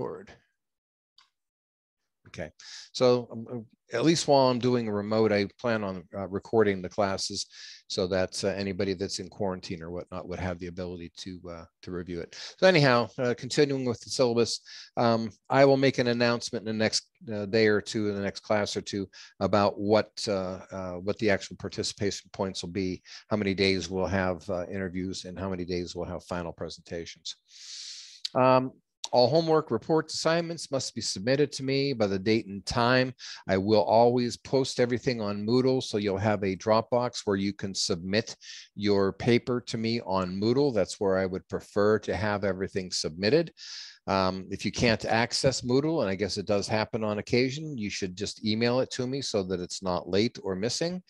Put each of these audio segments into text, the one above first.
record. Okay, so at least while I'm doing a remote, I plan on recording the classes so that anybody that's in quarantine or whatnot would have the ability to review it. So anyhow, continuing with the syllabus, I will make an announcement in the next day or two, in the next class or two, about what the actual participation points will be, how many days we'll have interviews, and how many days we'll have final presentations. All homework reports assignments must be submitted to me by the date and time. I will always post everything on Moodle, so you'll have a Dropbox where you can submit your paper to me on Moodle. That's where I would prefer to have everything submitted. If you can't access Moodle, and I guess it does happen on occasion, you should just email it to me so that it's not late or missing.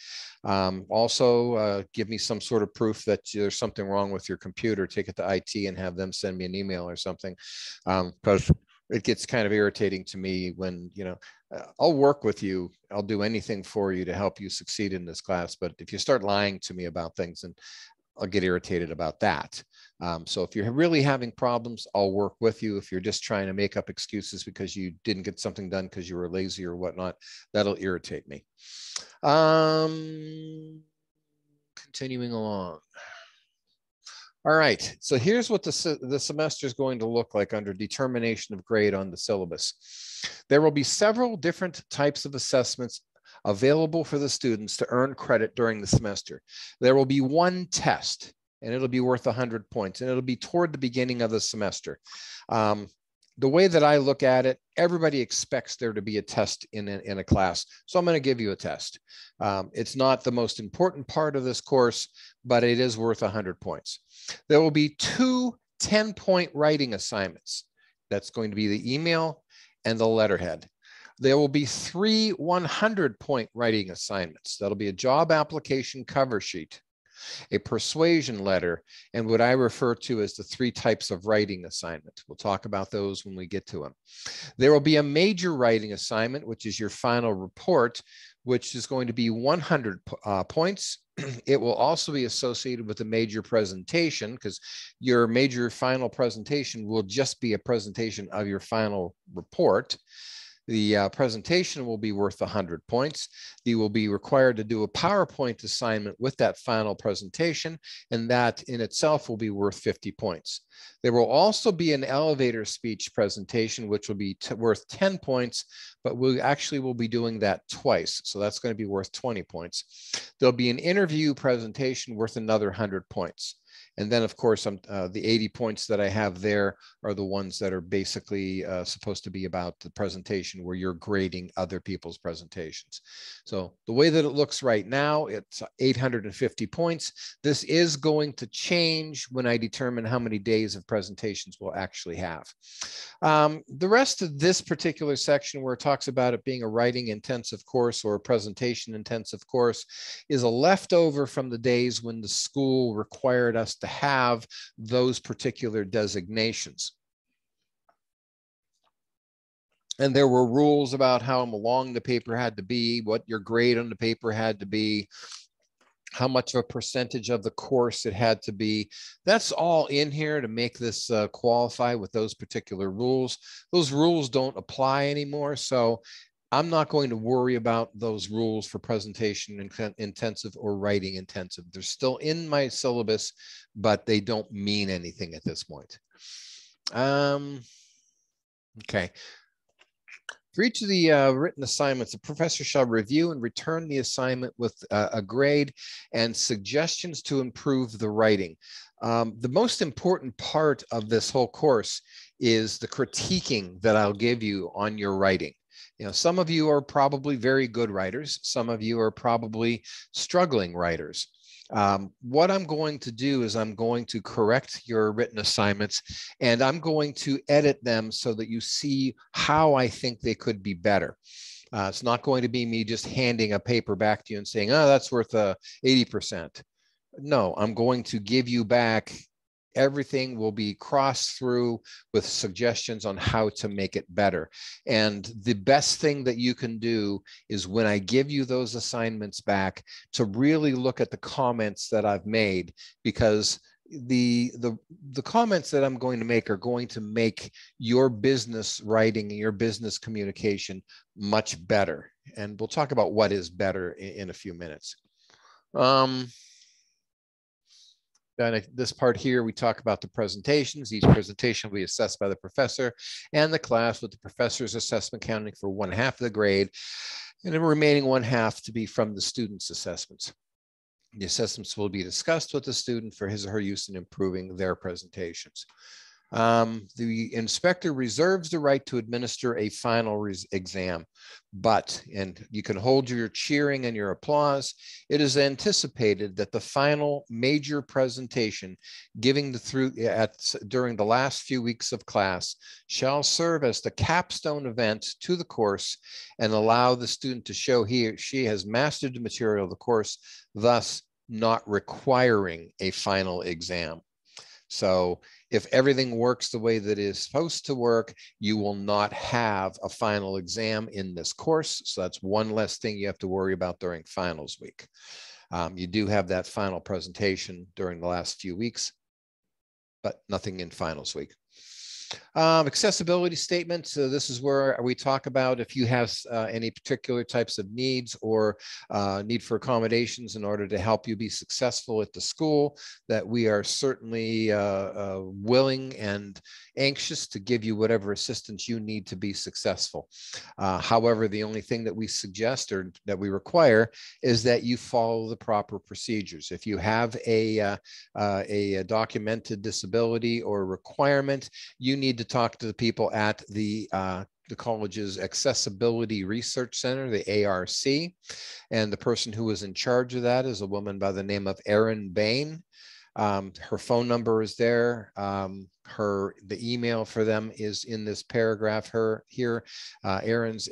Also, give me some sort of proof that there's something wrong with your computer. Take it to IT and have them send me an email or something, because it gets kind of irritating to me when, you know, I'll work with you. I'll do anything for you to help you succeed in this class. But if you start lying to me about things, and I'll get irritated about that. So if you're really having problems, I'll work with you. If you're just trying to make up excuses because you didn't get something done because you were lazy or whatnot, that'll irritate me. Continuing along. All right, so here's what the semester is going to look like under determination of grade on the syllabus. There will be several different types of assessments available for the students to earn credit during the semester. There will be one test, and it'll be worth 100 points, and it'll be toward the beginning of the semester. The way that I look at it, everybody expects there to be a test in a class, so I'm going to give you a test. It's not the most important part of this course, but it is worth 100 points. There will be 2 10-point writing assignments. That's going to be the email and the letterhead. There will be 3 100-point writing assignments. That'll be a job application cover sheet, a persuasion letter, and what I refer to as the 3 types of writing assignment. We'll talk about those when we get to them. There will be a major writing assignment, which is your final report, which is going to be 100 points. It will also be associated with a major presentation, because your major final presentation will just be a presentation of your final report. The presentation will be worth 100 points. You will be required to do a PowerPoint assignment with that final presentation, and that in itself will be worth 50 points. There will also be an elevator speech presentation, which will be worth 10 points, but we actually will be doing that twice. So that's going to be worth 20 points. There'll be an interview presentation worth another 100 points. And then, of course, the 80 points that I have there are the ones that are basically supposed to be about the presentation where you're grading other people's presentations. So the way that it looks right now, it's 850 points. This is going to change when I determine how many days of presentations we'll actually have. The rest of this particular section, where it talks about it being a writing intensive course or a presentation intensive course, is a leftover from the days when the school required us to have those particular designations. And there were rules about how long the paper had to be, what your grade on the paper had to be, how much of a percentage of the course it had to be. That's all in here to make this qualify with those particular rules. Those rules don't apply anymore, so I'm not going to worry about those rules for presentation intensive or writing intensive. They're still in my syllabus, but they don't mean anything at this point. Okay. For each of the written assignments, the professor shall review and return the assignment with a grade and suggestions to improve the writing. The most important part of this whole course is the critiquing that I'll give you on your writing. You know, some of you are probably very good writers. Some of you are probably struggling writers. What I'm going to do is I'm going to correct your written assignments, and I'm going to edit them so that you see how I think they could be better. It's not going to be me just handing a paper back to you and saying, oh, that's worth 80%. No, I'm going to give you back. Everything will be crossed through with suggestions on how to make it better. And the best thing that you can do is, when I give you those assignments back, to really look at the comments that I've made, because the comments that I'm going to make are going to make your business writing and your business communication much better. And we'll talk about what is better in a few minutes. Then this part here, we talk about the presentations. Each presentation will be assessed by the professor and the class, with the professor's assessment counting for 1/2 of the grade, and the remaining 1/2 to be from the student's assessments. The assessments will be discussed with the student for his or her use in improving their presentations. The inspector reserves the right to administer a final exam, but, and you can hold your cheering and your applause, it is anticipated that the final major presentation during the last few weeks of class shall serve as the capstone event to the course and allow the student to show he or she has mastered the material of the course, thus not requiring a final exam. So if everything works the way that it is supposed to work, you will not have a final exam in this course. So that's one less thing you have to worry about during finals week. You do have that final presentation during the last few weeks, but nothing in finals week. Accessibility statements. This is where we talk about if you have any particular types of needs or need for accommodations in order to help you be successful at the school, that we are certainly willing and anxious to give you whatever assistance you need to be successful. However, the only thing that we suggest or that we require is that you follow the proper procedures. If you have a documented disability or requirement, you need to talk to the people at the college's Accessibility Research Center, the ARC, and the person who is in charge of that is a woman by the name of Erin Bain. Her phone number is there. The email for them is in this paragraph here. Erin's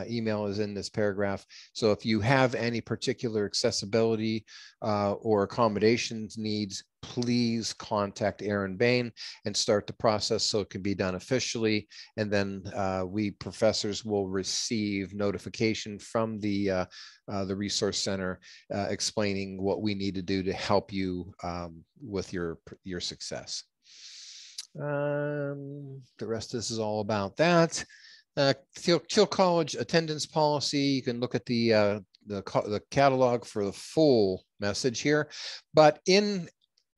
email is in this paragraph. So if you have any particular accessibility or accommodations needs, please contact Erin Bain and start the process so it can be done officially. And then we professors will receive notification from the Resource Center explaining what we need to do to help you with your success. The rest of this is all about that. Thiel College attendance policy. You can look at the catalog for the full message here, but in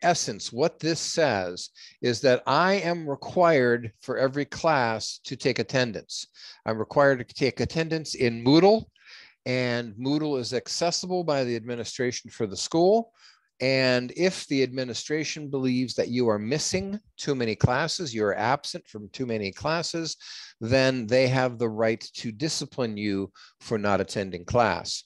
essence, what this says is that I am required for every class to take attendance. I'm required to take attendance in Moodle, and Moodle is accessible by the administration for the school. And if the administration believes that you are missing too many classes, you're absent from too many classes, then they have the right to discipline you for not attending class.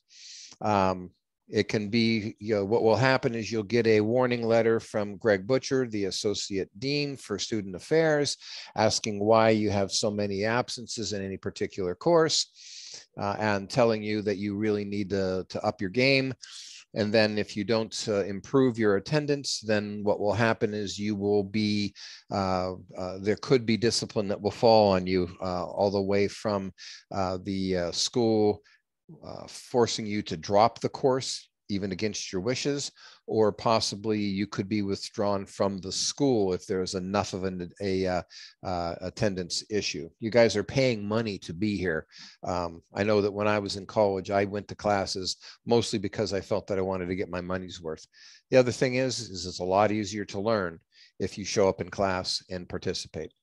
It can be, what will happen is you'll get a warning letter from Greg Butcher, the Associate Dean for Student Affairs, asking why you have so many absences in any particular course, and telling you that you really need to up your game. And then if you don't improve your attendance, then what will happen is you will be, there could be discipline that will fall on you all the way from the school forcing you to drop the course, even against your wishes, or possibly you could be withdrawn from the school if there's enough of an attendance issue. You guys are paying money to be here. I know that when I was in college, I went to classes mostly because I felt that I wanted to get my money's worth. The other thing is it's a lot easier to learn if you show up in class and participate.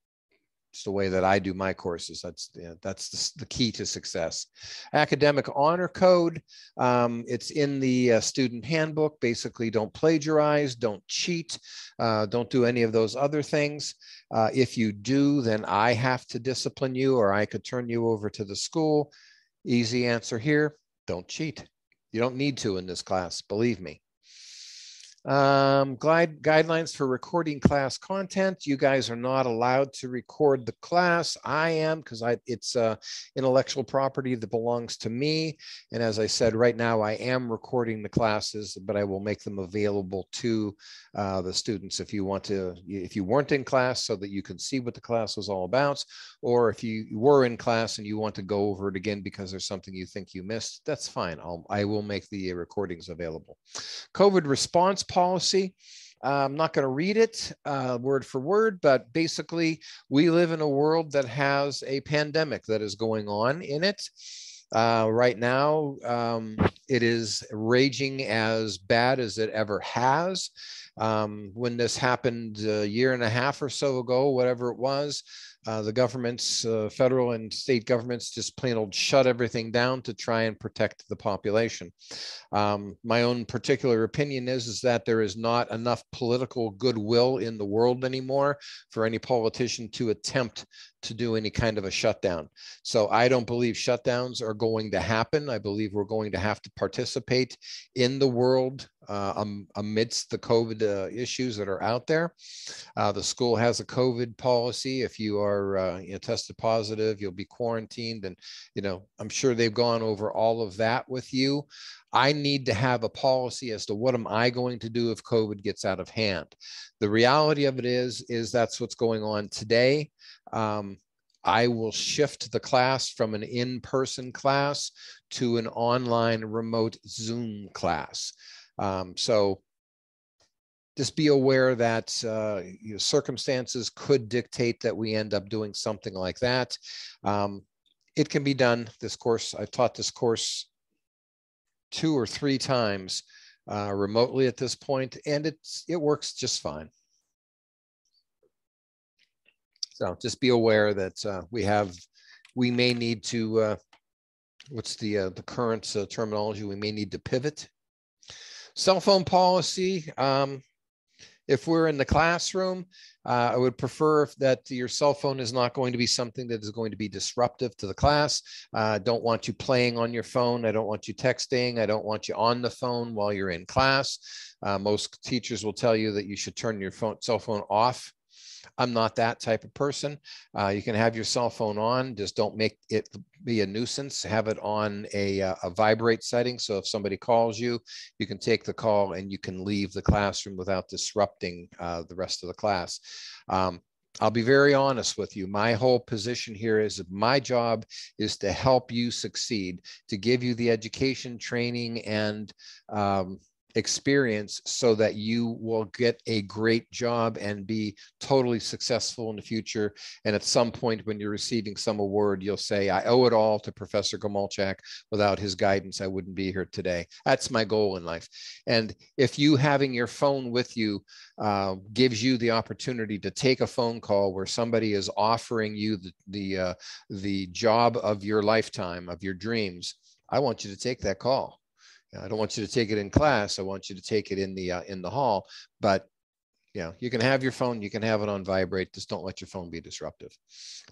It's the way that I do my courses. That's the key to success. Academic honor code. It's in the student handbook. Basically, don't plagiarize, don't cheat, don't do any of those other things. If you do, then I have to discipline you, or I could turn you over to the school. Easy answer here, don't cheat. You don't need to in this class, believe me. Guidelines for recording class content. You guys are not allowed to record the class. I am, because it's intellectual property that belongs to me. And as I said, right now I am recording the classes, but I will make them available to the students if you want to, if you weren't in class, so that you can see what the class was all about, or if you were in class and you want to go over it again because there's something you think you missed, that's fine. I will make the recordings available. COVID response policy. I'm not going to read it word for word, but basically we live in a world that has a pandemic that is going on in it. Right now, it is raging as bad as it ever has. When this happened a year and a half or so ago, whatever it was, the governments, federal and state governments, just plain old shut everything down to try and protect the population. My own particular opinion is that there is not enough political goodwill in the world anymore for any politician to attempt to do any kind of a shutdown. So I don't believe shutdowns are going to happen. I believe we're going to have to participate in the world amidst the COVID issues that are out there. The school has a COVID policy. If you are tested positive, you'll be quarantined. And, I'm sure they've gone over all of that with you. I need to have a policy as to what am I going to do if COVID gets out of hand. The reality of it is that's what's going on today. I will shift the class from an in-person class to an online remote Zoom class. So just be aware that circumstances could dictate that we end up doing something like that. It can be done. This course, I've taught this course 2 or 3 times remotely at this point, and it works just fine. So just be aware that we may need to, what's the current terminology? We may need to pivot. Cell phone policy. If we're in the classroom, I would prefer that your cell phone is not going to be something that is going to be disruptive to the class. I don't want you playing on your phone. I don't want you texting. I don't want you on the phone while you're in class. Most teachers will tell you that you should turn your cell phone off. I'm not that type of person. You can have your cell phone on, just don't make it be a nuisance. Have it on a vibrate setting. So if somebody calls you, you can take the call and you can leave the classroom without disrupting the rest of the class. I'll be very honest with you. My whole position here is my job is to help you succeed, to give you the education, training, and experience so that you will get a great job and be totally successful in the future. And at some point when you're receiving some award, you'll say, I owe it all to Professor Gomulchak. Without his guidance, I wouldn't be here today. That's my goal in life. And if you having your phone with you gives you the opportunity to take a phone call where somebody is offering you the job of your lifetime, of your dreams, I want you to take that call. I don't want you to take it in class. I want you to take it in the hall. But you can have your phone. You can have it on vibrate. Just don't let your phone be disruptive.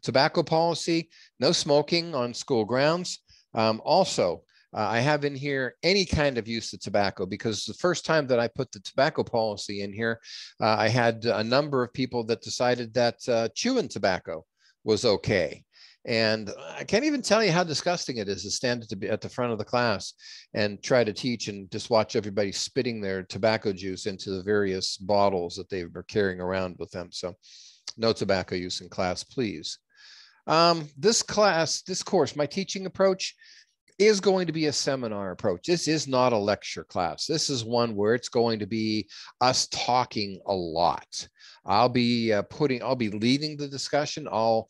Tobacco policy: no smoking on school grounds. Also, I have in here any kind of use of tobacco, because the first time that I put the tobacco policy in here, I had a number of people that decided that chewing tobacco was okay. And I can't even tell you how disgusting it is to stand at the front of the class and try to teach and just watch everybody spitting their tobacco juice into the various bottles that they were carrying around with them. So no tobacco use in class, please. This course, my teaching approach is going to be a seminar approach. This is not a lecture class. This is one where it's going to be us talking a lot. I'll be leading the discussion. I'll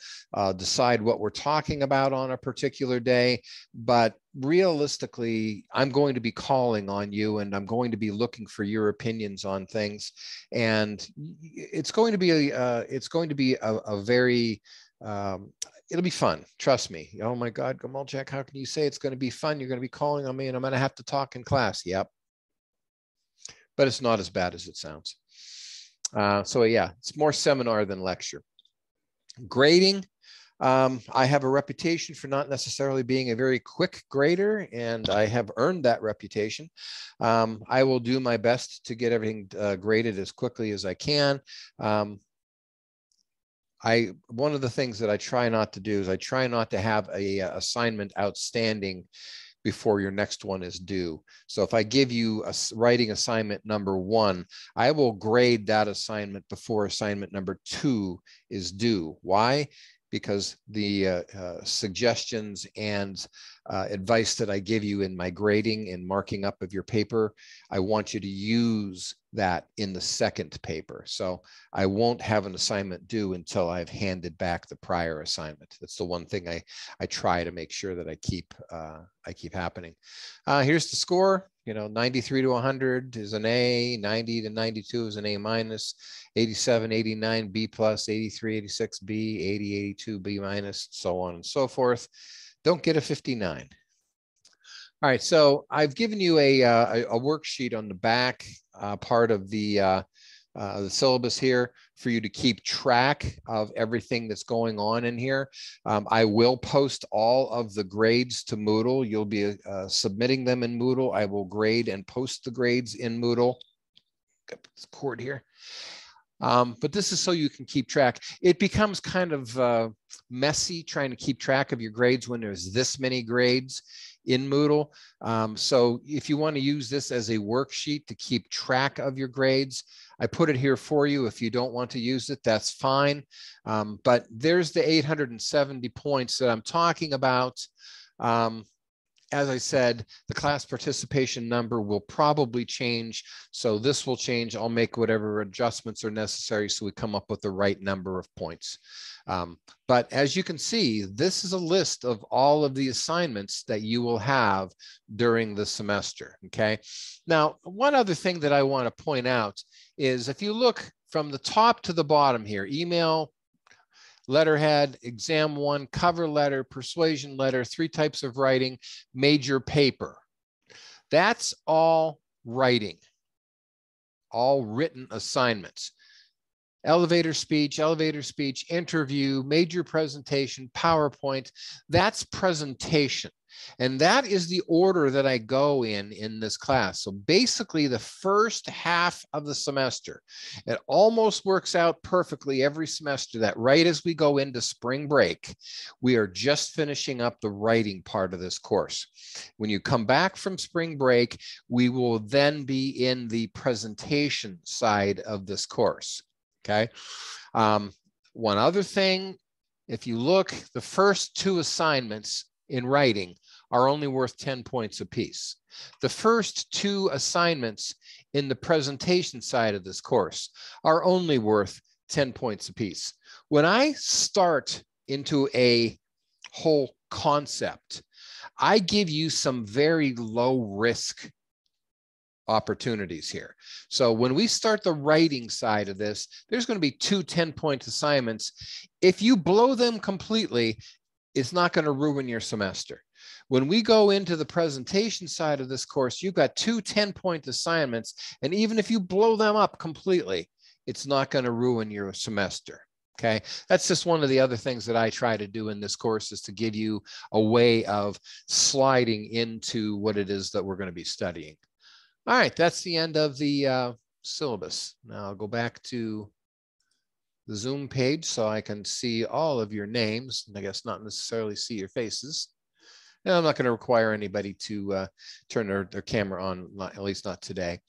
decide what we're talking about on a particular day, but realistically, I'm going to be calling on you, and I'm going to be looking for your opinions on things. And it's going to be a very it'll be fun. Trust me. Oh my God, Gomulchak, how can you say it's going to be fun? You're going to be calling on me and I'm going to have to talk in class. Yep. But it's not as bad as it sounds. So yeah, it's more seminar than lecture. Grading. I have a reputation for not necessarily being a very quick grader, and I have earned that reputation. I will do my best to get everything graded as quickly as I can. One of the things that I try not to do is I try not to have a assignment outstanding before your next one is due. So if I give you a writing assignment number 1, I will grade that assignment before assignment number 2 is due. Why? because the suggestions and advice that I give you in my grading and marking up of your paper, I want you to use that in the second paper. So I won't have an assignment due until I've handed back the prior assignment. That's the one thing I try to make sure that I keep happening. Here's the score. 93 to 100 is an A, 90 to 92 is an A minus, 87, 89, B plus, 83, 86, B, 80, 82, B minus, so on and so forth. Don't get a 59. All right, so I've given you a worksheet on the back part of the syllabus here for you to keep track of everything that's going on in here. I will post all of the grades to Moodle. You'll be submitting them in Moodle. I will grade and post the grades in Moodle. Got this cord here. But this is so you can keep track. It becomes kind of messy trying to keep track of your grades when there's this many grades in Moodle. So if you want to use this as a worksheet to keep track of your grades, I put it here for you. If you don't want to use it, that's fine. But there's the 870 points that I'm talking about. As I said, the class participation number will probably change. So this will change. I'll make whatever adjustments are necessary so we come up with the right number of points. But as you can see, this is a list of all of the assignments that you will have during the semester, okay? Now, one other thing that I want to point out is if you look from the top to the bottom here, email, letterhead, exam 1, cover letter, persuasion letter, 3 types of writing, major paper. That's all writing, all written assignments. Elevator speech, interview, major presentation, PowerPoint, that's presentation. And that is the order that I go in this class. So basically the first half of the semester, it almost works out perfectly every semester that right as we go into spring break, we are just finishing up the writing part of this course. When you come back from spring break, we will then be in the presentation side of this course. Okay. One other thing, if you look, the first 2 assignments in writing are only worth 10 points apiece. The first 2 assignments in the presentation side of this course are only worth 10 points apiece. When I start into a whole concept, I give you some very low risk opportunities here. So when we start the writing side of this, there's going to be 2 10-point assignments. If you blow them completely, it's not going to ruin your semester. When we go into the presentation side of this course, you've got 2 10-point assignments, and even if you blow them up completely, it's not going to ruin your semester. Okay, that's just one of the other things that I try to do in this course, is to give you a way of sliding into what it is that we're going to be studying. All right, that's the end of the syllabus. Now I'll go back to the Zoom page so I can see all of your names, and I guess not necessarily see your faces. And I'm not going to require anybody to turn their camera on, at least not today.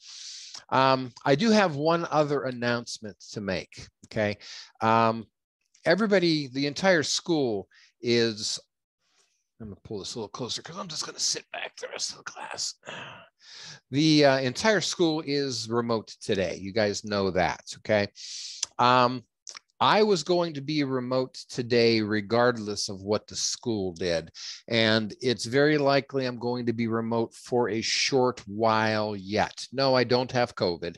I do have one other announcement to make, okay? Everybody, the entire school is, I'm going to pull this a little closer because I'm just going to sit back the rest of the class. The entire school is remote today. You guys know that, okay? I was going to be remote today regardless of what the school did. And it's very likely I'm going to be remote for a short while yet. No, I don't have COVID.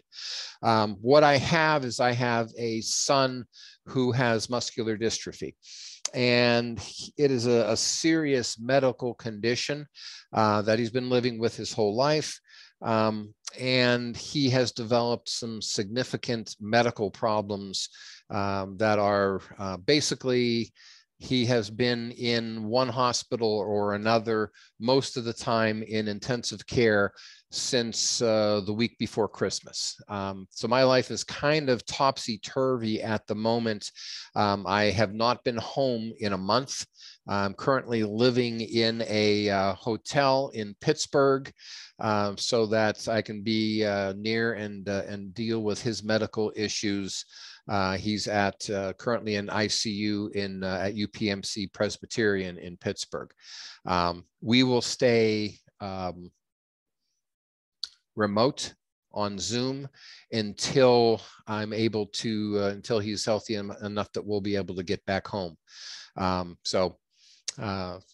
What I have is I have a son who has muscular dystrophy. And it is a serious medical condition that he's been living with his whole life. And he has developed some significant medical problems that are basically, he has been in one hospital or another most of the time in intensive care, since the week before Christmas. So my life is kind of topsy-turvy at the moment. I have not been home in a month. I'm currently living in a hotel in Pittsburgh so that I can be near and deal with his medical issues. He's currently in ICU at UPMC Presbyterian in Pittsburgh. We will stay remote on Zoom until I'm able to, until he's healthy enough that we'll be able to get back home.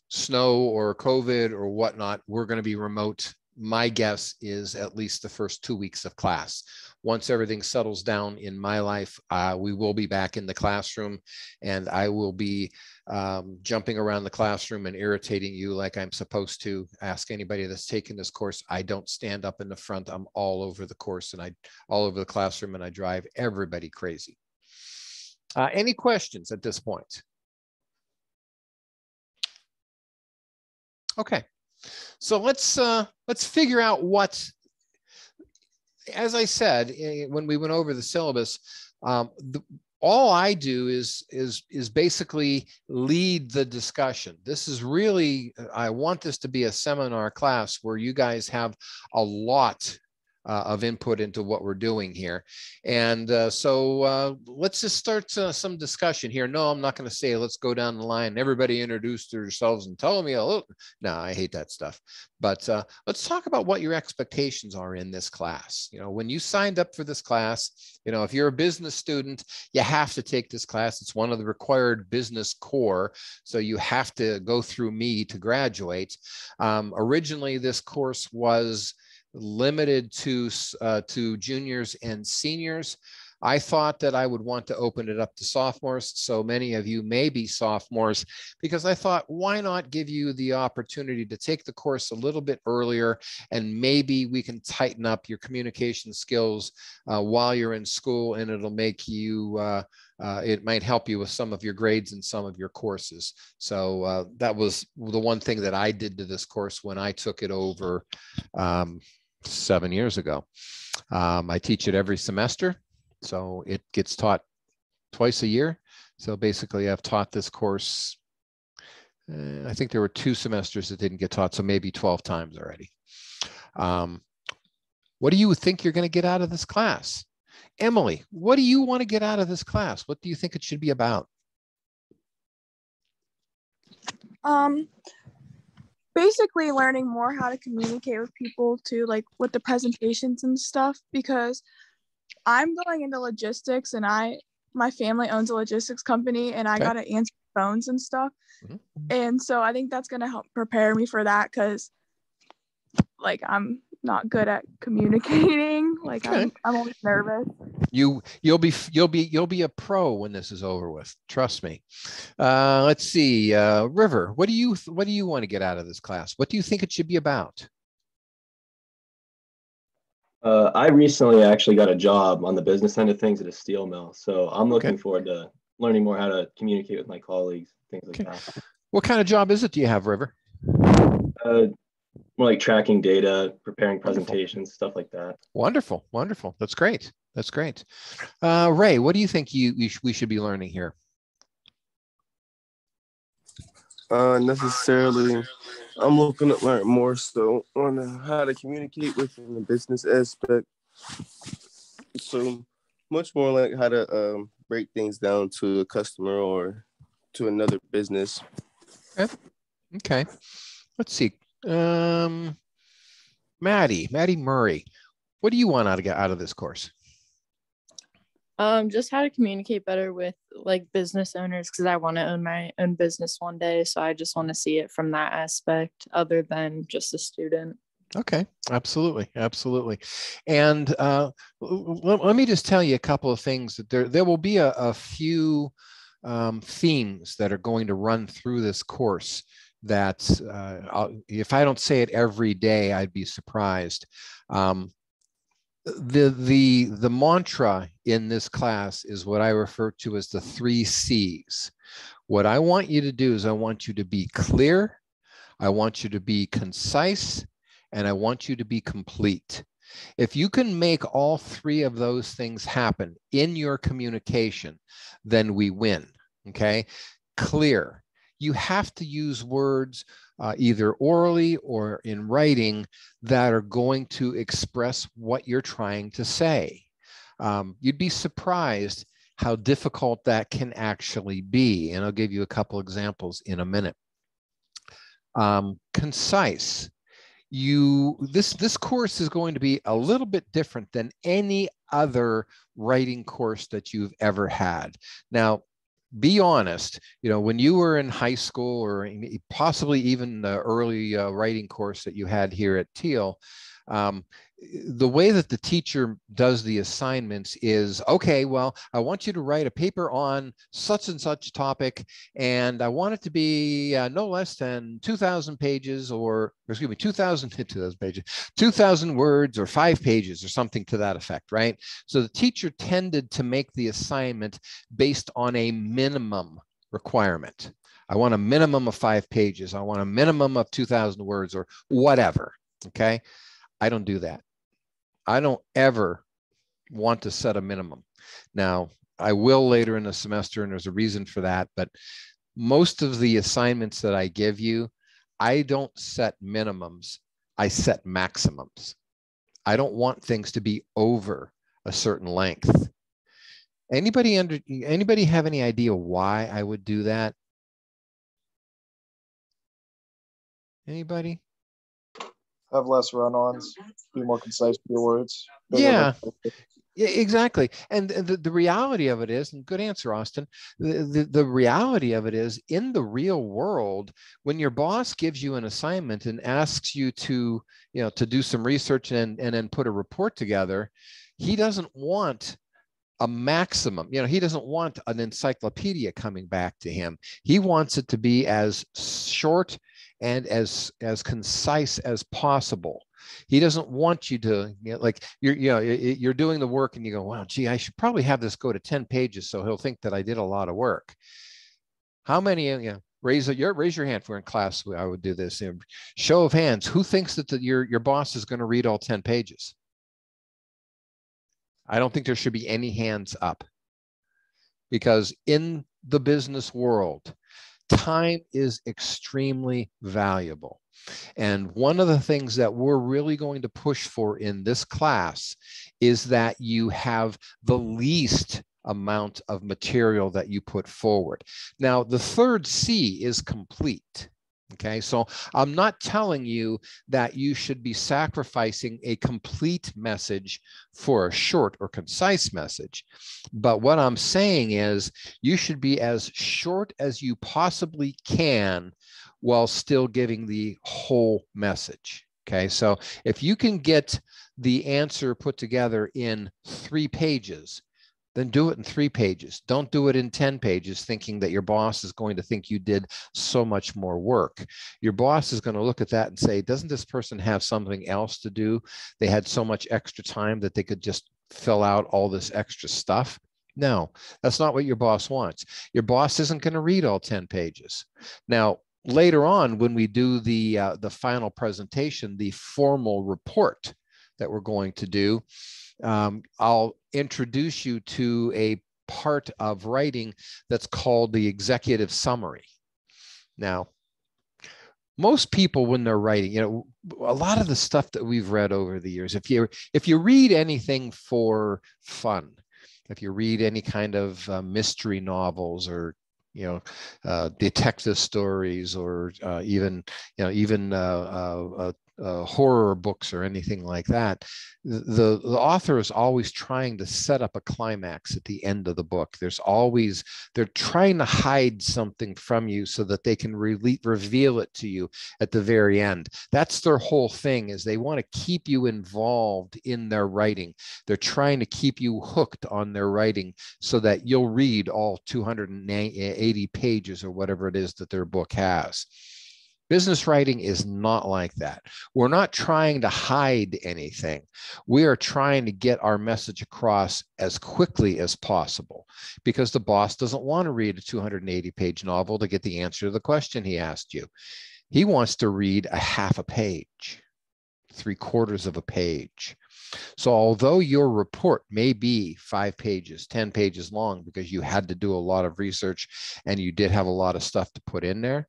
Snow or COVID or whatnot, we're going to be remote. My guess is at least the first 2 weeks of class. Once everything settles down in my life, we will be back in the classroom, and I will be jumping around the classroom and irritating you like I'm supposed to. Ask anybody that's taken this course. I don't stand up in the front. I'm all over the course and all over the classroom, and I drive everybody crazy. Any questions at this point? Okay. So let's figure out what, as I said, when we went over the syllabus, all I do is basically lead the discussion. This is really, I want this to be a seminar class where you guys have a lot of input into what we're doing here. And so let's just start some discussion here. No, I'm not going to say, let's go down the line. Everybody introduce yourselves and tell me a little. No, I hate that stuff. But let's talk about what your expectations are in this class. You know, when you signed up for this class, you know, if you're a business student, you have to take this class. It's one of the required business core. So you have to go through me to graduate. Originally, this course was limited to juniors and seniors. I thought that I would want to open it up to sophomores. So many of you may be sophomores, because I thought, why not give you the opportunity to take the course a little bit earlier, and maybe we can tighten up your communication skills while you're in school, and it'll make you, it might help you with some of your grades and some of your courses. So that was the one thing that I did to this course when I took it over 7 years ago. I teach it every semester, so it gets taught twice a year. So basically, I've taught this course, I think there were 2 semesters that didn't get taught, so maybe 12 times already. What do you think you're going to get out of this class? Emily, what do you want to get out of this class? What do you think it should be about? Basically learning more how to communicate with people too, like with the presentations and stuff, because I'm going into logistics, and my family owns a logistics company, and I got to answer phones and stuff. Mm-hmm. And so I think that's going to help prepare me for that, because like I'm not good at communicating. Like I'm always nervous. You'll be a pro when this is over with. Trust me. Let's see, River. What do you want to get out of this class? What do you think it should be about? I recently actually got a job on the business end of things at a steel mill, so I'm looking forward to learning more how to communicate with my colleagues, things like that. What kind of job is it? Do you have, River? More like tracking data, preparing presentations, stuff like that. Wonderful, wonderful. That's great. That's great. Ray, what do you think we should be learning here? Necessarily, I'm looking to learn more so on how to communicate within the business aspect. So much more like how to break things down to a customer or to another business. Okay. Let's see. Maddie Murray, what do you want to get out of this course? Just how to communicate better with like business owners, because I want to own my own business one day. So I just want to see it from that aspect other than just a student. Okay, absolutely, absolutely. And let me just tell you a couple of things. That there will be a few themes that are going to run through this course that if I don't say it every day, I'd be surprised. The mantra in this class is what I refer to as the 3 C's. What I want you to do is I want you to be clear, I want you to be concise, and I want you to be complete. If you can make all three of those things happen in your communication, then we win, okay? Clear. You have to use words either orally or in writing that are going to express what you're trying to say. You'd be surprised how difficult that can actually be. And I'll give you a couple examples in a minute. Concise. This course is going to be a little bit different than any other writing course that you've ever had. Now, be honest, when you were in high school or possibly even the early writing course that you had here at Thiel, the way that the teacher does the assignments is, okay, well, I want you to write a paper on such and such topic, and I want it to be no less than 2,000 pages, or excuse me, 2,000 pages, 2,000 words, or 5 pages, or something to that effect, right? So the teacher tended to make the assignment based on a minimum requirement. I want a minimum of 5 pages. I want a minimum of 2,000 words, or whatever, okay? I don't do that. I don't ever want to set a minimum. Now, I will later in the semester, and there's a reason for that, but most of the assignments that I give you, I don't set minimums, I set maximums. I don't want things to be over a certain length. Anybody have any idea why I would do that? Anybody? Have less run-ons, be more concise with your words. Yeah, exactly. And the reality of it is, and good answer, Austin, the reality of it is, in the real world, when your boss gives you an assignment and asks you to do some research and then put a report together, he doesn't want a maximum. He doesn't want an encyclopedia coming back to him. He wants it to be as short and as concise as possible. He doesn't want you to, like you're doing the work and you go, wow, gee, I should probably have this go to 10 pages so he'll think that I did a lot of work. How many, raise your hand if we're in class, I would do this. Show of hands, who thinks that your boss is going to read all 10 pages? I don't think there should be any hands up, because in the business world, time is extremely valuable. And one of the things that we're really going to push for in this class is that you have the least amount of material that you put forward. Now, the third C is complete. Okay, so I'm not telling you that you should be sacrificing a complete message for a short or concise message. But what I'm saying is you should be as short as you possibly can while still giving the whole message. Okay, so if you can get the answer put together in 3 pages, then do it in 3 pages. Don't do it in 10 pages thinking that your boss is going to think you did so much more work. Your boss is going to look at that and say, doesn't this person have something else to do? They had so much extra time that they could just fill out all this extra stuff. No, that's not what your boss wants. Your boss isn't going to read all 10 pages. Now, later on, when we do the final presentation, the formal report that we're going to do, I'll introduce you to a part of writing that's called the executive summary. Now, most people, when they're writing, a lot of the stuff that we've read over the years, if you read anything for fun, if you read any kind of mystery novels or detective stories, or even horror books or anything like that, the author is always trying to set up a climax at the end of the book. They're trying to hide something from you so that they can reveal it to you at the very end. That's their whole thing, is they want to keep you involved in their writing. They're trying to keep you hooked on their writing so that you'll read all 280 pages or whatever it is that their book has. Business writing is not like that. We're not trying to hide anything. We are trying to get our message across as quickly as possible, because the boss doesn't want to read a 280-page novel to get the answer to the question he asked you. He wants to read a half a page. 3/4 of a page. So although your report may be 5 pages, 10 pages long, because you had to do a lot of research and you did have a lot of stuff to put in there,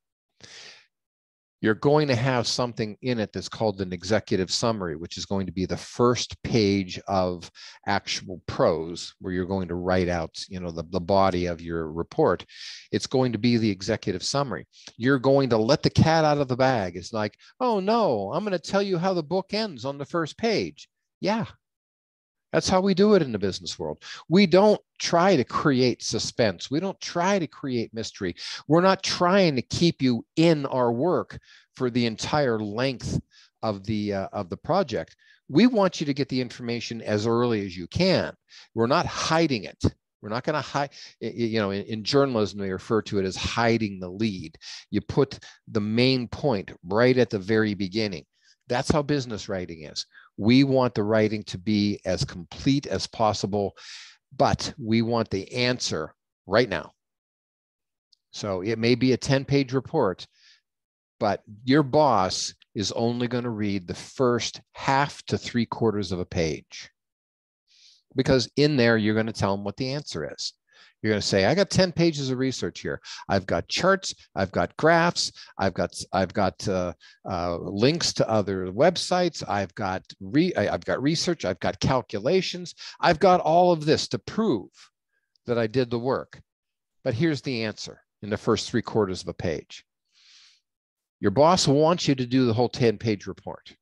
you're going to have something in it that's called an executive summary, which is going to be the first page of actual prose, where you're going to write out, the body of your report. It's going to be the executive summary. You're going to let the cat out of the bag. It's like, oh no, I'm going to tell you how the book ends on the first page. Yeah. That's how we do it in the business world. We don't try to create suspense. We don't try to create mystery. We're not trying to keep you in our work for the entire length of the project. We want you to get the information as early as you can. We're not hiding it. We're not going to hide, in journalism, they refer to it as hiding the lead. You put the main point right at the very beginning. That's how business writing is. We want the writing to be as complete as possible, but we want the answer right now. So it may be a 10-page report, but your boss is only going to read the first 1/2 to 3/4 of a page, because in there, you're going to tell them what the answer is. You're going to say, I got 10 pages of research here. I've got charts, I've got graphs, I've got links to other websites, I've got research, I've got calculations, I've got all of this to prove that I did the work. But here's the answer in the first 3/4 of a page. Your boss wants you to do the whole 10-page report,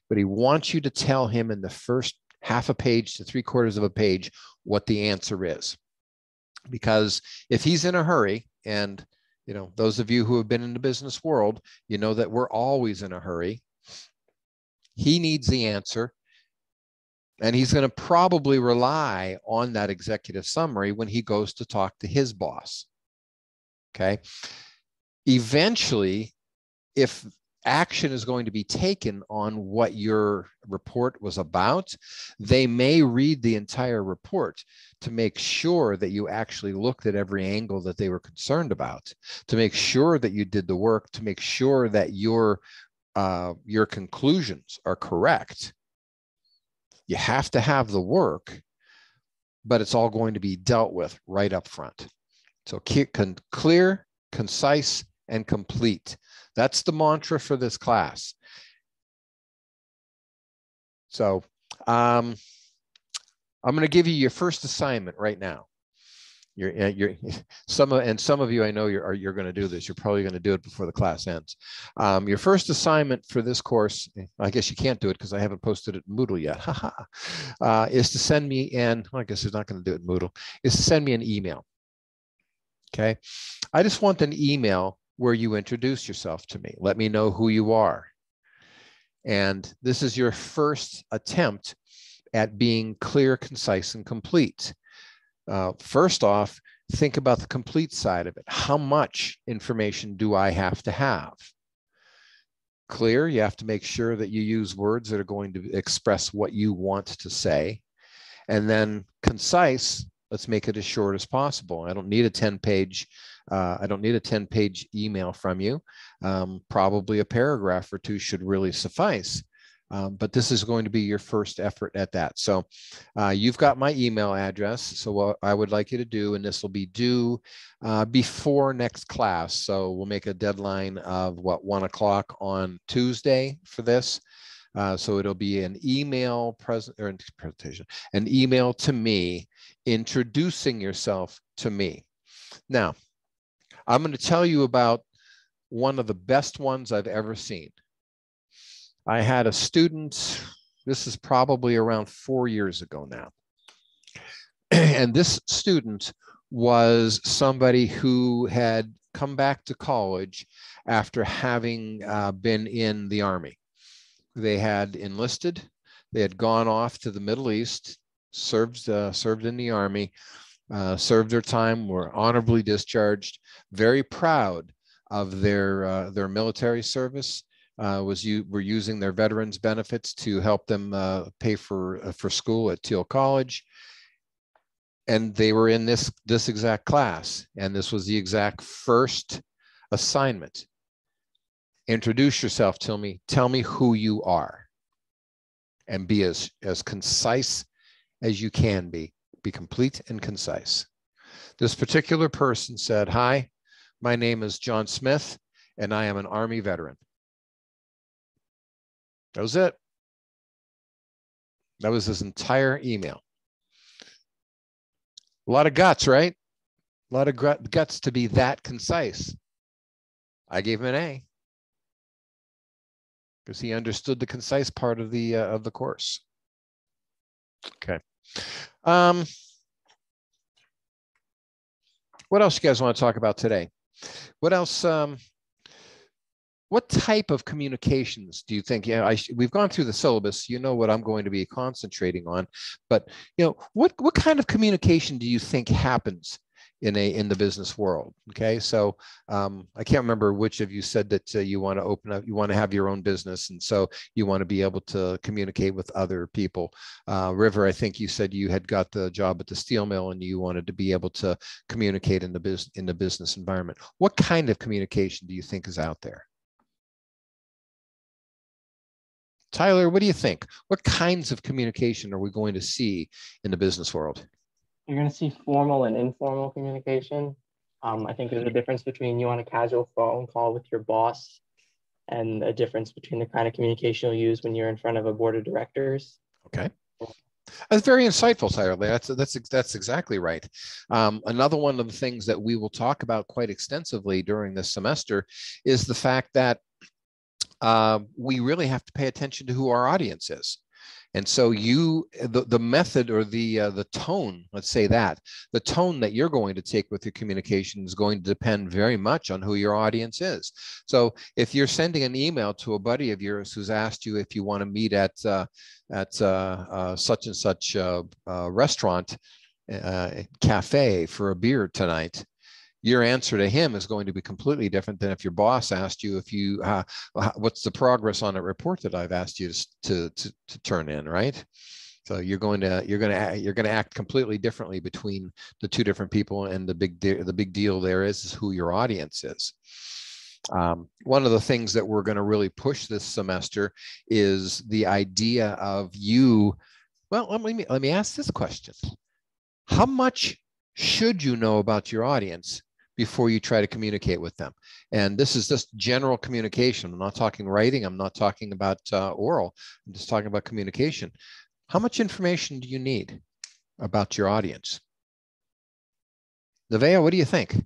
but he wants you to tell him in the first 1/2 a page to 3/4 of a page what the answer is. Because if he's in a hurry, and those of you who have been in the business world, you know that we're always in a hurry. He needs the answer, and he's going to probably rely on that executive summary when he goes to talk to his boss. Okay. Eventually, if action is going to be taken on what your report was about, they may read the entire report to make sure that you actually looked at every angle that they were concerned about, to make sure that you did the work, to make sure that your conclusions are correct. You have to have the work, but it's all going to be dealt with right up front. So clear, concise, and complete. That's the mantra for this class. So I'm going to give you your first assignment right now. Some of you, I know you're going to do this. You're probably going to do it before the class ends. Your first assignment for this course, I guess you can't do it because I haven't posted it in Moodle yet, is to send me I guess it's not going to do it in Moodle, is to send me an email. Okay. I just want an email where you introduce yourself to me. Let me know who you are. And this is your first attempt at being clear, concise, and complete. First off, think about the complete side of it. How much information do I have to have? Clear, you have to make sure that you use words that are going to express what you want to say. And then concise, let's make it as short as possible. I don't need a 10-page email from you. Probably a paragraph or two should really suffice. But this is going to be your first effort at that. So you've got my email address. So what I would like you to do, and this will be due before next class. So we'll make a deadline of 1 o'clock on Tuesday for this. So it'll be an email presentation, an email to me introducing yourself to me. Now, I'm going to tell you about one of the best ones I've ever seen. I had a student, this is probably around 4 years ago now. And this student was somebody who had come back to college after having been in the Army. They had enlisted, they had gone off to the Middle East, served in the Army, served their time, were honorably discharged, very proud of their military service. Were using their veterans benefits to help them pay for school at Thiel College, and they were in this exact class, and this was the exact first assignment. Introduce yourself to me. Tell me who you are. And be as concise as you can be. Be complete and concise. This particular person said, "Hi, my name is John Smith, and I am an Army veteran." That was it. That was his entire email. A lot of guts, right? A lot of guts to be that concise. I gave him an A because he understood the concise part of the course. Okay. What else you guys want to talk about today? What else? What type of communications do you think? Yeah, we've gone through the syllabus. You know what I'm going to be concentrating on, but what kind of communication do you think happens in the business world? Okay, so I can't remember which of you said that you want to open up, you want to have your own business, and so you want to be able to communicate with other people. River, I think you said you had got the job at the steel mill and you wanted to be able to communicate in the business environment. What kind of communication do you think is out there? Tyler, what do you think? What kinds of communication are we going to see in the business world? You're going to see formal and informal communication. I think there's a difference between you on a casual phone call with your boss and a difference between the kind of communication you'll use when you're in front of a board of directors. Okay. That's very insightful, Tyler. That's exactly right. Another one of the things that we will talk about quite extensively during this semester is the fact that we really have to pay attention to who our audience is. And so the method or the tone, let's say that, the tone that you're going to take with your communication is going to depend very much on who your audience is. So if you're sending an email to a buddy of yours who's asked you if you want to meet at such and such restaurant, cafe for a beer tonight, your answer to him is going to be completely different than if your boss asked you if you what's the progress on a report that I've asked you to turn in, right? So you're going to act completely differently between the two different people, and the big deal there is who your audience is. One of the things that we're going to really push this semester is the idea of you. Well, let me ask this question: how much should you know about your audience before you try to communicate with them? And this is just general communication. I'm not talking writing. I'm not talking about oral. I'm just talking about communication. How much information do you need about your audience? Nevaeh, what do you think?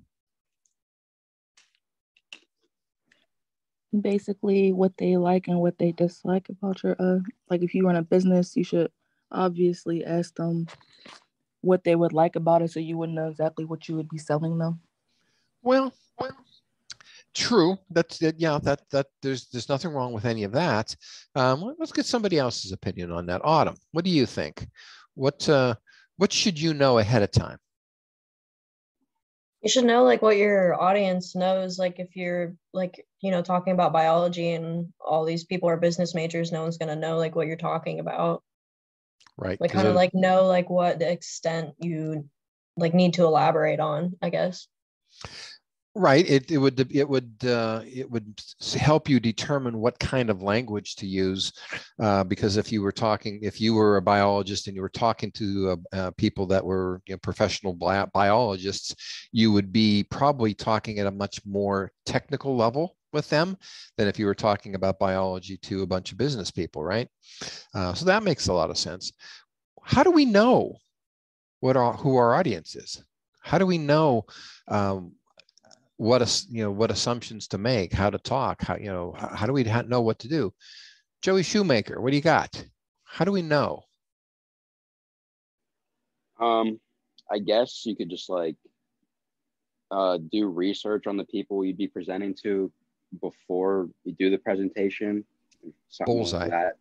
Basically what they like and what they dislike about your, like if you run a business, you should obviously ask them what they would like about it so you wouldn't know exactly what you would be selling them. Well, true. That's it. Yeah, that there's nothing wrong with any of that. Let's get somebody else's opinion on that. Autumn, what do you think? What should you know ahead of time? You should know like what your audience knows. Like if you're like, talking about biology and all these people are business majors, no one's going to know like what you're talking about. Right. Like kind of like know like what the extent you like need to elaborate on, I guess. Right. It would help you determine what kind of language to use, because if you were a biologist and you were talking to people that were professional biologists, you would be probably talking at a much more technical level with them than if you were talking about biology to a bunch of business people, right? So that makes a lot of sense. How do we know who our audience is? How do we know what assumptions to make, how to talk, how do we know what to do? Joey Shoemaker, what do you got? How do we know? I guess you could just like do research on the people you'd be presenting to before you do the presentation. Bullseye. Like that.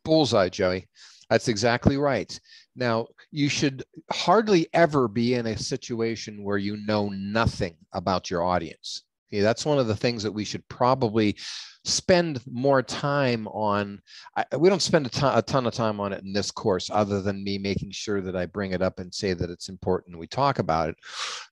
Bullseye, Joey. That's exactly right. Now, you should hardly ever be in a situation where you know nothing about your audience. Yeah, that's one of the things that we should probably spend more time on. We don't spend a ton of time on it in this course, other than me making sure that I bring it up and say that it's important and we talk about it.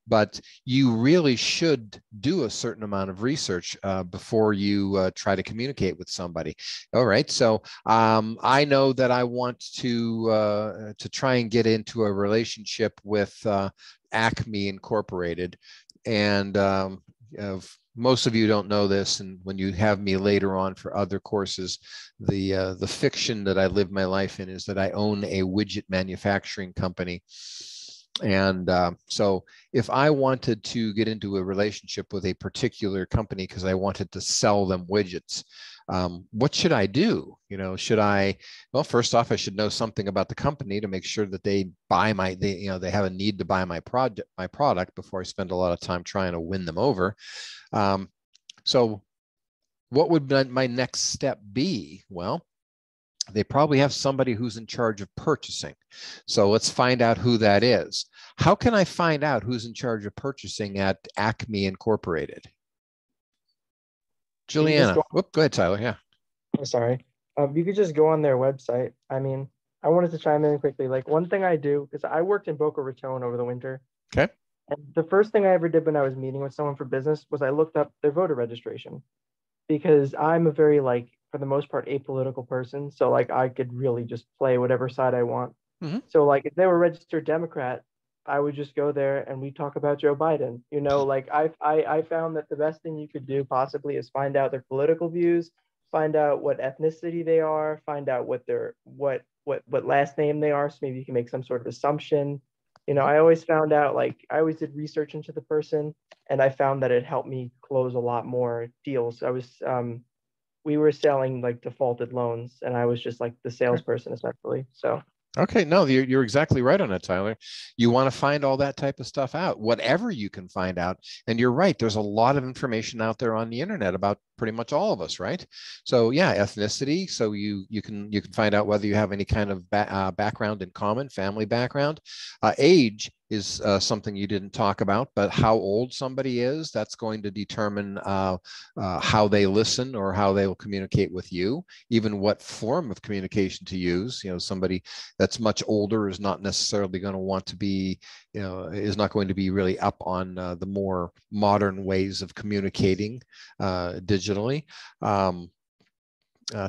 But you really should do a certain amount of research before you try to communicate with somebody. All right, so I know that I want to try and get into a relationship with Acme Incorporated, and most of you don't know this, and when you have me later on for other courses, the fiction that I live my life in is that I own a widget manufacturing company. And so if I wanted to get into a relationship with a particular company because I wanted to sell them widgets, what should I do? You know, well, first off, I should know something about the company to make sure that they buy they have a need to buy my product before I spend a lot of time trying to win them over. So what would my next step be? Well, they probably have somebody who's in charge of purchasing. So let's find out who that is. How can I find out who's in charge of purchasing at Acme Incorporated? Juliana. Go ahead, Tyler. Yeah. I'm sorry. You could just go on their website. I mean, I wanted to chime in quickly. Like, one thing I do, because I worked in Boca Raton over the winter. Okay. And the first thing I ever did when I was meeting with someone for business was I looked up their voter registration, because I'm a very, like, for the most part, apolitical person. So, like, I could really just play whatever side I want. Mm-hmm. So, like, if they were registered Democrat, I would just go there and we talk about Joe Biden. You know, like, I found that the best thing you could do possibly is find out their political views, find out what ethnicity they are, find out what their what last name they are, so maybe you can make some sort of assumption. You know, I always found out, like, I always did research into the person, and I found that it helped me close a lot more deals. We were selling, like, defaulted loans, and I was just like the salesperson essentially. So. Okay, no, you're exactly right on it, Tyler. You want to find all that type of stuff out, whatever you can find out. And you're right, there's a lot of information out there on the internet about pretty much all of us, right? So yeah, ethnicity. So you can find out whether you have any kind of background in common, family background. Age is something you didn't talk about, but how old somebody is, that's going to determine how they listen or how they will communicate with you, even what form of communication to use. You know, somebody that's much older is not necessarily going to want to be, you know, is not going to be really up on the more modern ways of communicating digitally.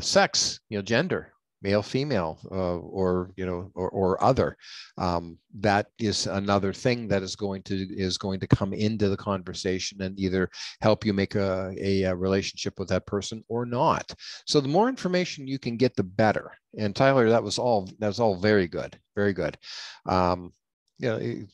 Sex, you know, gender, male, female, or you know, or other. That is another thing that is going to come into the conversation and either help you make a relationship with that person or not. So the more information you can get, the better. And Tyler, that was all very good, very good. You know,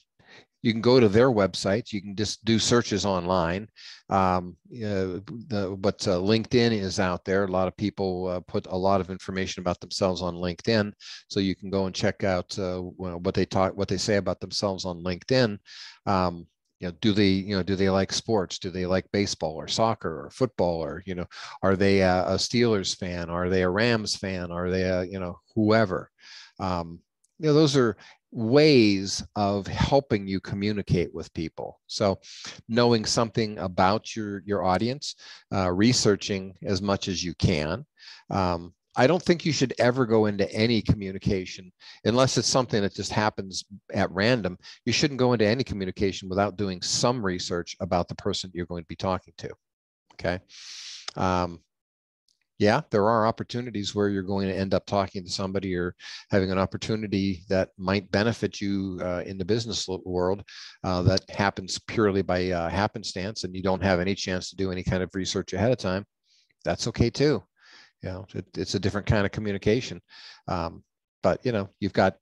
you can go to their websites. You can just do searches online. But LinkedIn is out there. A lot of people put a lot of information about themselves on LinkedIn, so you can go and check out what they say about themselves on LinkedIn. You know, do they like sports? Do they like baseball or soccer or football? Or, you know, are they a Steelers fan? Are they a Rams fan? Are they a, you know, whoever? You know, those are ways of helping you communicate with people. So knowing something about your audience, researching as much as you can. I don't think you should ever go into any communication unless it's something that just happens at random. You shouldn't go into any communication without doing some research about the person you're going to be talking to. Okay. Yeah, there are opportunities where you're going to end up talking to somebody or having an opportunity that might benefit you in the business world that happens purely by happenstance, and you don't have any chance to do any kind of research ahead of time. That's okay too. You know, it's a different kind of communication. But, you know, you've got,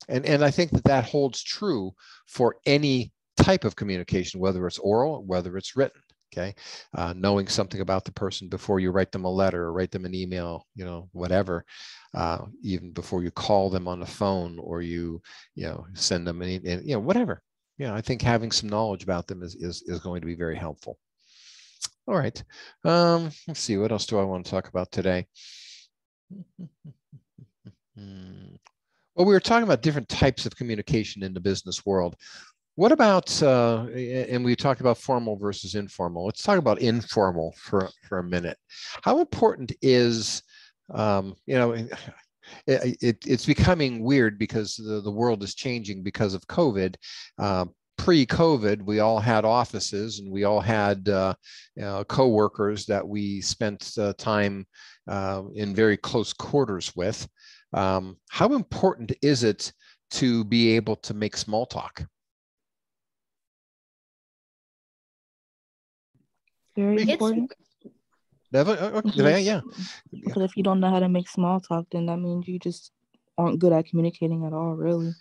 and I think that holds true for any type of communication, whether it's oral, whether it's written. Okay, knowing something about the person before you write them a letter or write them an email, you know, whatever, even before you call them on the phone or you know, send them you know, whatever. Yeah, I think having some knowledge about them is going to be very helpful. All right, let's see, what else do I want to talk about today? Well, we were talking about different types of communication in the business world. What about, and we talked about formal versus informal. Let's talk about informal for a minute. How important is, it's becoming weird because the world is changing because of COVID. Pre-COVID, we all had offices and we all had co-workers that we spent time in very close quarters with. How important is it to be able to make small talk? Very important. Yeah. Because if you don't know how to make small talk, then that means you just aren't good at communicating at all, really.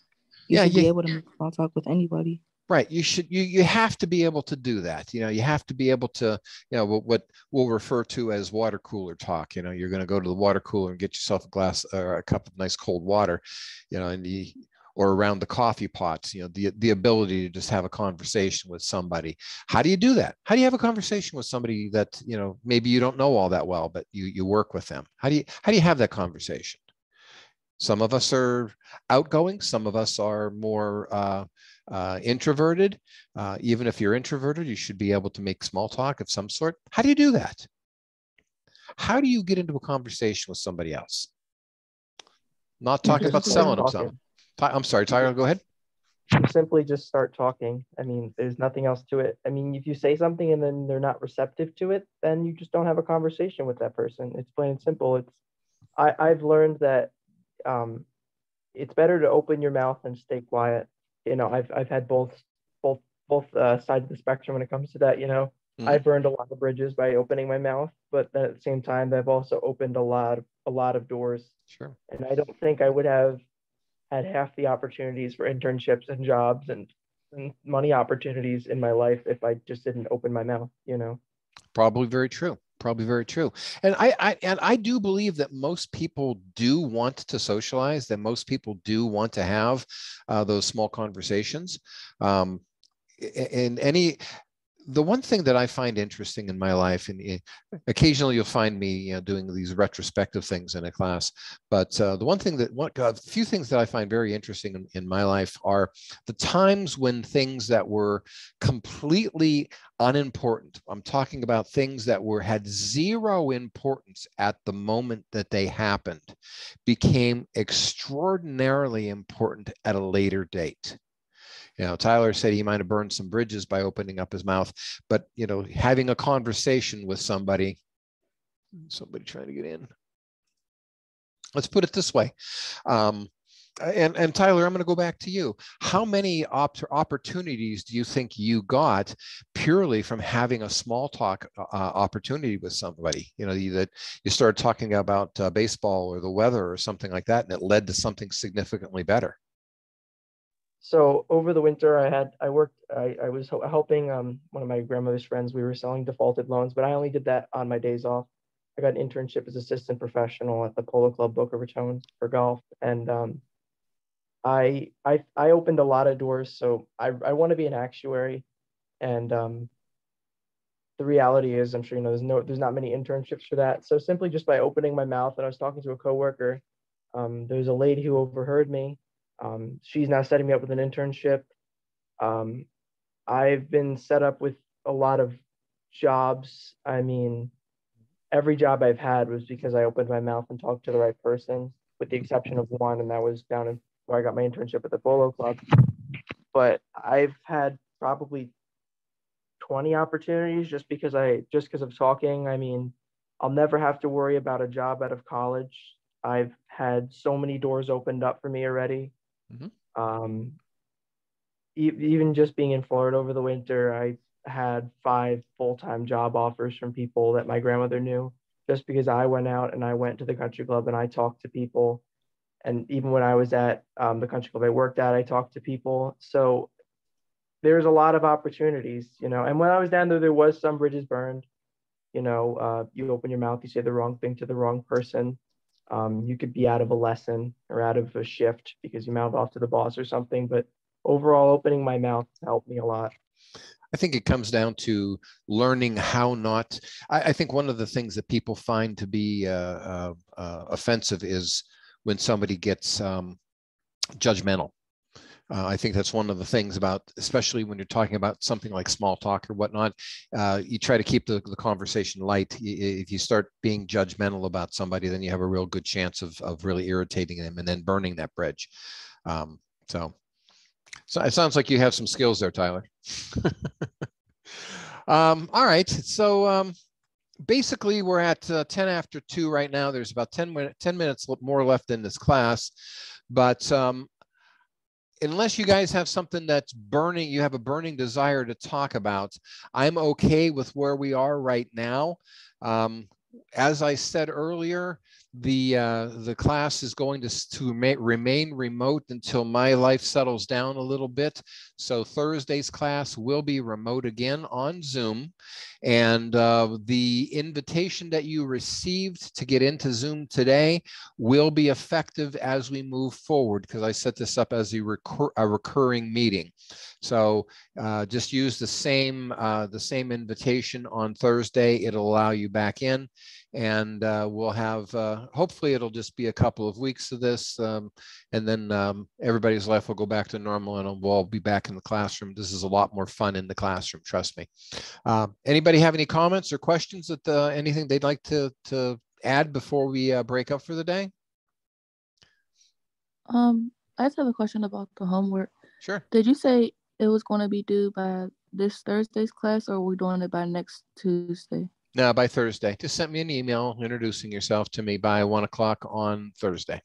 You should be able to make small talk with anybody. Right. You have to be able to do that. You have to be able to, what we'll refer to as water cooler talk. You're going to go to the water cooler and get yourself a glass or a cup of nice cold water, or around the coffee pots, the ability to just have a conversation with somebody. How do you do that? How do you have a conversation with somebody that, maybe you don't know all that well, but you work with them? How do you have that conversation? Some of us are outgoing. Some of us are more introverted. Even if you're introverted, you should be able to make small talk of some sort. How do you do that? How do you get into a conversation with somebody else? Not talking about selling them something. I'm sorry, Tyler, go ahead. Simply just start talking. I mean, there's nothing else to it. I mean, if you say something and then they're not receptive to it, then you just don't have a conversation with that person. It's plain and simple. I've learned that it's better to open your mouth and stay quiet. I've had both sides of the spectrum when it comes to that. I burned a lot of bridges by opening my mouth, but then at the same time, I've also opened a lot of doors. Sure. And I don't think I would have had half the opportunities for internships and jobs and money opportunities in my life if I just didn't open my mouth. Probably very true. Probably very true. And I do believe that most people do want to socialize, that most people do want to have those small conversations. The one thing that I find interesting in my life, and occasionally you'll find me doing these retrospective things in a class, but a few things that I find very interesting in my life are the times when things that were completely unimportant, I'm talking about things that had zero importance at the moment that they happened, became extraordinarily important at a later date. Tyler said he might have burned some bridges by opening up his mouth, but having a conversation with somebody trying to get in. Let's put it this way. And Tyler, I'm going to go back to you. How many opportunities do you think you got purely from having a small talk opportunity with somebody? That you started talking about baseball or the weather or something like that, and it led to something significantly better. So over the winter, I was helping one of my grandmother's friends. We were selling defaulted loans, but I only did that on my days off. I got an internship as assistant professional at the Polo Club Boca Raton for golf, and I opened a lot of doors. So I want to be an actuary, and the reality is, I'm sure there's not many internships for that. So simply just by opening my mouth, and I was talking to a coworker, there was a lady who overheard me. She's now setting me up with an internship. I've been set up with a lot of jobs. I mean, every job I've had was because I opened my mouth and talked to the right person, with the exception of one, and that was down in where I got my internship at the Polo Club. But I've had probably 20 opportunities just because of talking. I mean, I'll never have to worry about a job out of college. I've had so many doors opened up for me already. Mm-hmm. Even just being in Florida over the winter, I had 5 full-time job offers from people that my grandmother knew, just because I went out and I went to the country club and I talked to people. And even when I was at the country club I worked at, I talked to people. So there's a lot of opportunities, and when I was down there was some bridges burned. You open your mouth, you say the wrong thing to the wrong person. You could be out of a lesson or out of a shift because you mouth off to the boss or something. But overall, opening my mouth helped me a lot. I think it comes down to learning how not. I think one of the things that people find to be offensive is when somebody gets judgmental. I think that's one of the things about, especially when you're talking about something like small talk or whatnot, you try to keep the conversation light. If you start being judgmental about somebody, then you have a real good chance of really irritating them and then burning that bridge. So it sounds like you have some skills there, Tyler. All right, so basically we're at 10 after 2 right now. There's about 10 minutes more left in this class, but unless you guys have something that's burning, you have a burning desire to talk about, I'm okay with where we are right now. As I said earlier, the class is going to remain remote until my life settles down a little bit. So Thursday's class will be remote again on Zoom. And the invitation that you received to get into Zoom today will be effective as we move forward, because I set this up as a recurring meeting. So just use the same invitation on Thursday. It'll allow you back in, and we'll have, hopefully it'll just be a couple of weeks of this, and then everybody's life will go back to normal and we'll all be back in the classroom. This is a lot more fun in the classroom, trust me. Anybody have any comments or questions, that anything they'd like to add before we break up for the day? I just have a question about the homework. Sure. Did you say it was going to be due by this Thursday's class, or are we doing it by next Tuesday? No, by Thursday. Just send me an email introducing yourself to me by 1 o'clock on Thursday.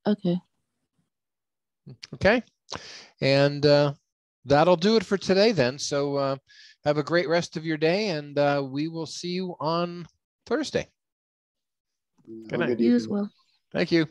Okay. Okay. And that'll do it for today then. So have a great rest of your day, and we will see you on Thursday. Good night. You as well. Thank you.